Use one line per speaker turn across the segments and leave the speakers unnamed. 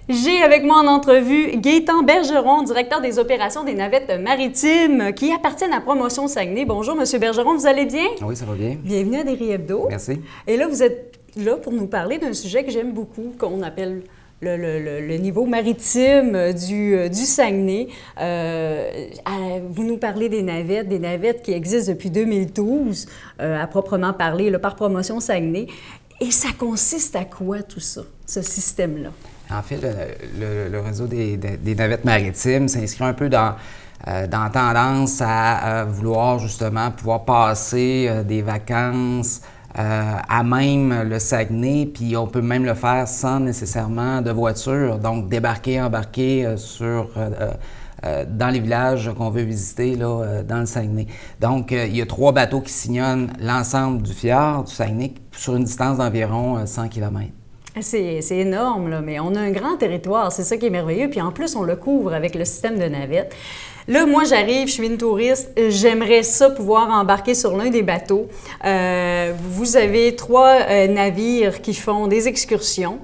J'ai avec moi en entrevue Gaétan Bergeron, directeur des opérations des navettes maritimes qui appartiennent à Promotion Saguenay. Bonjour, Monsieur Bergeron, vous allez bien?
Oui, ça va bien.
Bienvenue à Derry Hebdo.
Merci.
Et là, vous êtes là pour nous parler d'un sujet que j'aime beaucoup, qu'on appelle le niveau maritime du Saguenay. Vous nous parlez des navettes qui existent depuis 2012, à proprement parler, là, par Promotion Saguenay. Et ça consiste à quoi tout ça, ce système-là?
En fait, le réseau des navettes maritimes s'inscrit un peu dans tendance à vouloir justement pouvoir passer des vacances à même le Saguenay, puis on peut même le faire sans nécessairement de voiture, donc débarquer, embarquer dans les villages qu'on veut visiter là, dans le Saguenay. Donc, il y a 3 bateaux qui sillonnent l'ensemble du fjord du Saguenay sur une distance d'environ 100 km.
C'est énorme, là, mais on a un grand territoire, c'est ça qui est merveilleux. Puis en plus, on le couvre avec le système de navettes. Là, moi, j'arrive, je suis une touriste, j'aimerais ça pouvoir embarquer sur l'un des bateaux. Vous avez 3 navires qui font des excursions.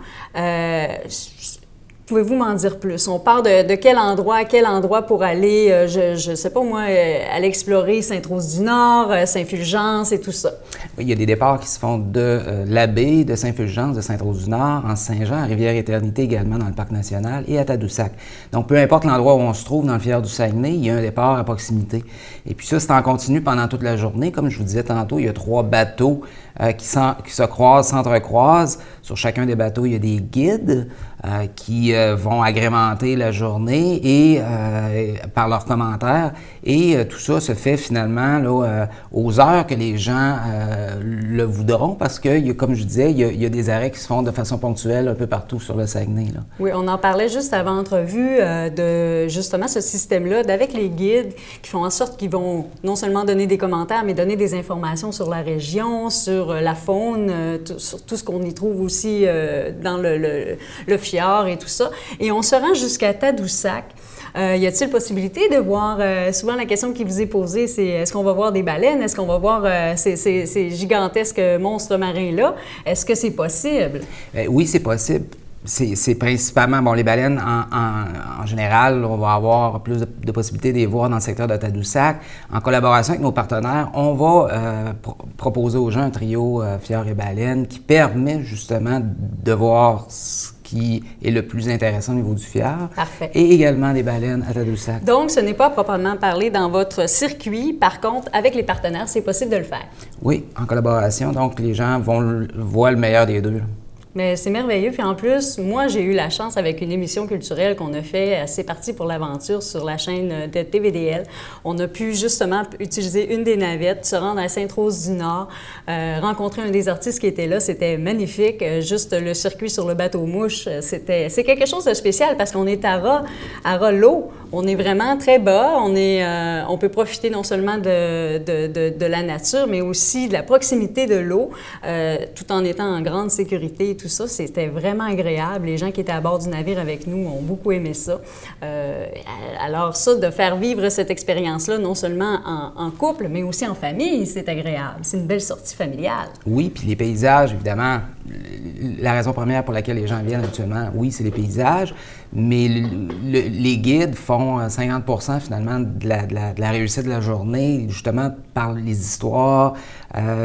Pouvez-vous m'en dire plus? On part de quel endroit à quel endroit pour aller, je ne sais pas moi, aller explorer Sainte-Rose-du-Nord, Saint-Fulgence et tout ça?
Oui, il y a des départs qui se font de la baie, de Saint-Fulgence, de Sainte-Rose-du-Nord, en Saint-Jean, à Rivière-Éternité également dans le Parc national et à Tadoussac. Donc, peu importe l'endroit où on se trouve dans le fjord du Saguenay, il y a un départ à proximité. Et puis ça, c'est en continu pendant toute la journée. Comme je vous disais tantôt, il y a 3 bateaux qui se croisent, s'entrecroisent. Sur chacun des bateaux, il y a des guides qui vont agrémenter la journée et par leurs commentaires. Et tout ça se fait finalement là, aux heures que les gens le voudront parce que, comme je disais, il y a des arrêts qui se font de façon ponctuelle un peu partout sur le Saguenay. Là.
Oui, on en parlait juste avant entrevue de justement ce système-là, d'avec les guides qui font en sorte qu'ils vont non seulement donner des commentaires, mais donner des informations sur la région, sur la faune, sur tout ce qu'on y trouve aussi dans le fjord et tout ça. Et on se rend jusqu'à Tadoussac. Y a-t-il possibilité de voir, souvent la question qui vous est posée, c'est est-ce qu'on va voir des baleines? Est-ce qu'on va voir ces gigantesques monstres marins-là? Est-ce que c'est possible?
Oui, c'est possible. C'est principalement, bon, les baleines, en général, on va avoir plus de possibilités de les voir dans le secteur de Tadoussac. En collaboration avec nos partenaires, on va proposer aux gens un trio fjord et baleines qui permet justement de voir ce qui est le plus intéressant au niveau du fjord.
Parfait.
Et également des baleines à Tadoussac.
Donc, ce n'est pas proprement parlé dans votre circuit. Par contre, avec les partenaires, c'est possible de le faire.
Oui, en collaboration. Donc, les gens voient le meilleur des deux.
Mais c'est merveilleux. Puis en plus, moi, j'ai eu la chance avec une émission culturelle qu'on a fait, C'est parti pour l'aventure sur la chaîne de TVDL. On a pu justement utiliser une des navettes, se rendre à Sainte-Rose-du-Nord, rencontrer un des artistes qui était là. C'était magnifique. Juste le circuit sur le bateau-mouche, c'est quelque chose de spécial parce qu'on est à ras l'eau. On est vraiment très bas. On peut profiter non seulement de la nature, mais aussi de la proximité de l'eau, tout en étant en grande sécurité. Tout ça, c'était vraiment agréable. Les gens qui étaient à bord du navire avec nous ont beaucoup aimé ça. Alors ça, de faire vivre cette expérience-là, non seulement en couple, mais aussi en famille, c'est agréable. C'est une belle sortie familiale. Oui,
puis les paysages, évidemment, la raison première pour laquelle les gens viennent actuellement, oui, c'est les paysages, mais les guides font 50% finalement de la réussite de la journée, justement par les histoires,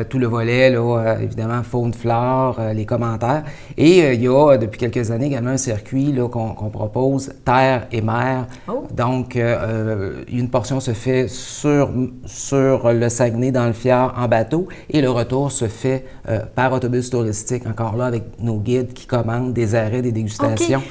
tout le volet, là, évidemment, faune, flore, les commentaires. Et il y a depuis quelques années également un circuit qu'on propose, terre et mer. Oh. Donc, une portion se fait sur le Saguenay dans le fjord en bateau et le retour se fait par autobus touristique, encore là avec nos guides qui commandent des arrêts, des dégustations. Okay.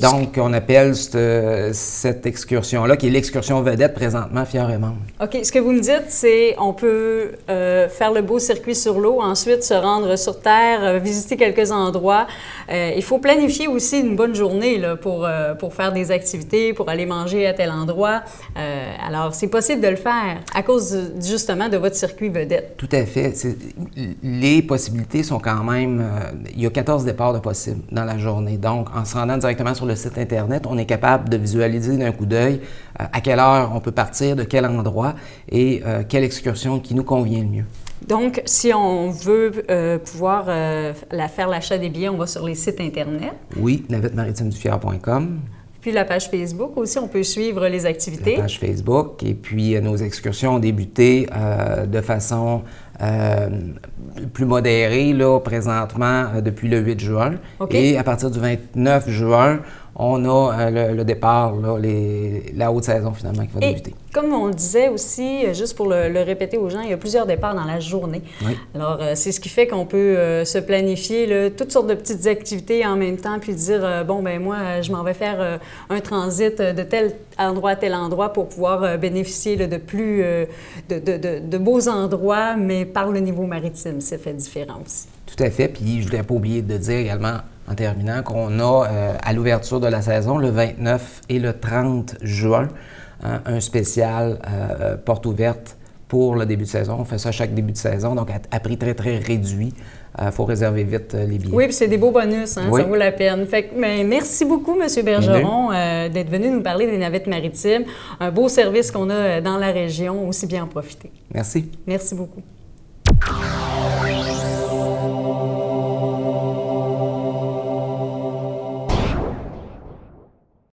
Donc, on appelle cette excursion-là, qui est l'excursion vedette présentement, Fjord et Membres. OK. Ce que vous me dites, c'est on peut faire le beau circuit sur l'eau, ensuite se rendre sur terre, visiter quelques endroits. Il faut planifier aussi une bonne journée là, pour faire des activités, pour aller manger à tel endroit. Alors, c'est possible de le faire à cause justement de votre circuit vedette. Tout à fait. Les possibilités sont quand même... il y a 14 départs de possibles dans la journée. Donc, en se rendant directement sur sur le site Internet, on est capable de visualiser d'un coup d'œil à quelle heure on peut partir, de quel endroit et quelle excursion qui nous convient le mieux.
Donc, si on veut pouvoir faire l'achat des billets, on va sur les sites Internet.
Oui, navettemaritimesdufier.com.
Puis la page Facebook aussi, on peut suivre les activités.
La page Facebook. Et puis, nos excursions ont débuté de façon plus modérée, là, présentement, depuis le 8 juin. Okay. Et à partir du 29 juin, on a le départ, là, la haute saison finalement qui va débuter.
Comme on le disait aussi, juste pour le répéter aux gens, il y a plusieurs départs dans la journée.
Oui.
Alors, c'est ce qui fait qu'on peut se planifier là, toutes sortes de petites activités en même temps, puis dire, bon, ben moi, je m'en vais faire un transit de tel endroit à tel endroit pour pouvoir bénéficier là, de beaux endroits, mais par le niveau maritime, ça fait différent aussi.
Tout à fait. Puis, je ne voulais pas oublier de dire également, en terminant, qu'on a à l'ouverture de la saison, le 29 et le 30 juin, un spécial porte ouverte pour le début de saison. On fait ça chaque début de saison, donc à prix très, très réduit. Il faut réserver vite les billets.
Oui, puis c'est des beaux bonus, hein,
oui.
Ça vaut la peine. Fait que, mais merci beaucoup, M. Bergeron, d'être venu nous parler des navettes maritimes. Un beau service qu'on a dans la région, aussi bien en profiter.
Merci.
Merci beaucoup.